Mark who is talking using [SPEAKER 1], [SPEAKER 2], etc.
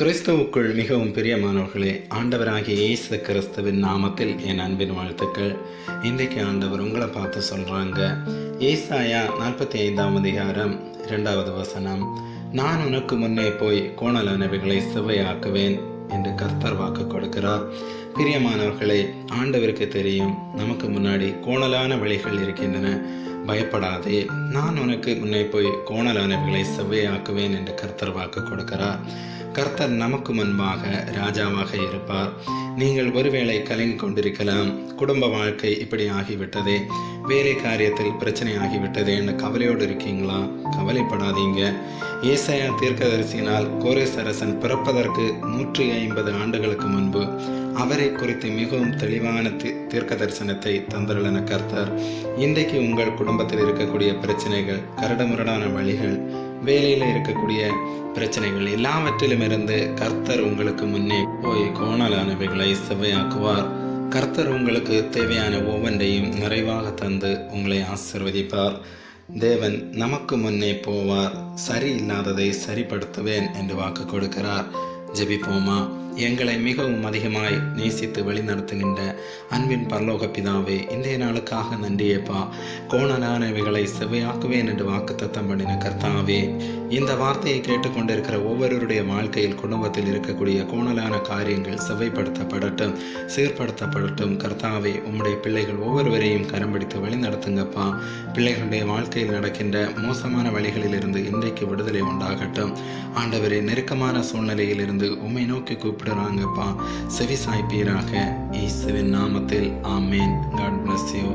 [SPEAKER 1] கிறிஸ்துவுக்குள் மிகவும் பிரியமானவர்களே, ஆண்டவராகிய இயேசு கிறிஸ்துவின் நாமத்தில் என் அன்பின் வாழ்த்துக்கள். இன்றைக்கு ஆண்டவர் உங்களை பார்த்து சொல்கிறாங்க. ஏசாயா 45ஆம் அதிகாரம் 2வது வசனம், நான் உனக்கு முன்னே போய் கோணலானவைகளை செவ்வையாக்குவேன் என்று கர்த்தர் வாக்கு கொடுக்கிறார். பிரியமானவர்களே, ஆண்டவருக்கு தெரியும் நமக்கு முன்னாடி கோணலான வழிகள் இருக்கின்றன. பயப்படாதே, நான் உனக்கு முன்னே போய் கோணலானவைகளை செவ்வையாக்குவேன் என்று கர்த்தர் வாக்கு கொடுக்கிறார். கர்த்தர் நமக்கு முன்பாக ராஜாவாக இருப்பார். நீங்கள் ஒருவேளை கலங்கி கொண்டிருக்கலாம். குடும்ப வாழ்க்கை இப்படி ஆகிவிட்டதே, வேலை காரியத்தில் பிரச்சனை ஆகிவிட்டதே என்று கவலையோடு இருக்கீங்களா? கவலைப்படாதீங்க. ஏசாயா தீர்க்கதரிசியினால் கோரேஸ் அரசன் பிறப்பதற்கு 150 ஆண்டுகளுக்கு முன்பு அவரை குறித்து மிகவும் தெளிவான தீர்க்க தரிசனத்தை தந்தருளின கர்த்தர் இன்றைக்கு உங்கள் குடும்பத்தில் இருக்கக்கூடிய பிரச்சனைகள், கரடுமுரடான வழிகள், வேலையில் இருக்கக்கூடிய பிரச்சனைகள் எல்லாவற்றிலும் இருந்து கர்த்தர் உங்களுக்கு முன்னே போய் கோணலானவைகளை செவ்வையாக்குவார். கர்த்தர் உங்களுக்கு தேவையான ஒவ்வொன்றையும் நிறைவாக தந்து உங்களை ஆசீர்வதிப்பார். தேவன் நமக்கு முன்னே போவார். சரியில்லாததை சரிப்படுத்துவேன் என்று வாக்கு கொடுக்கிறார். ஜெபிப்போமா? எங்களை மிகவும் அதிகமாய் நேசித்து வழிநடத்துகின்ற அன்பின் பரலோக பிதாவே, இன்றைய நாளுக்காக நன்றியேப்பா. கோணலானவைகளை செவ்வையாக்குவேன் என்று வாக்குத்தத்தம் பண்ணின கர்த்தாவே, இந்த வார்த்தையை கேட்டுக்கொண்டிருக்கிற ஒவ்வொருவருடைய வாழ்க்கையில், குடும்பத்தில் இருக்கக்கூடிய கோணலான காரியங்கள் செவ்வைப்படுத்தப்படட்டும், சீர்படுத்தப்படட்டும். கர்த்தாவே, உம்முடைய பிள்ளைகள் ஒவ்வொருவரையும் கரம் பிடித்து வழி நடத்துங்கப்பா. பிள்ளைகளுடைய வாழ்க்கையில் நடக்கின்ற மோசமான வழிகளில் இருந்து இன்றைக்கு விடுதலை உண்டாகட்டும். ஆண்டவரே, நெருக்கமான சூழ்நிலையில் இருந்து உம்மை நோக்கி கூப்பிடுறாங்கப்பா. செவி சாய்ப்பீராக. இயேசுவின் நாமத்தில் ஆமேன். God bless you.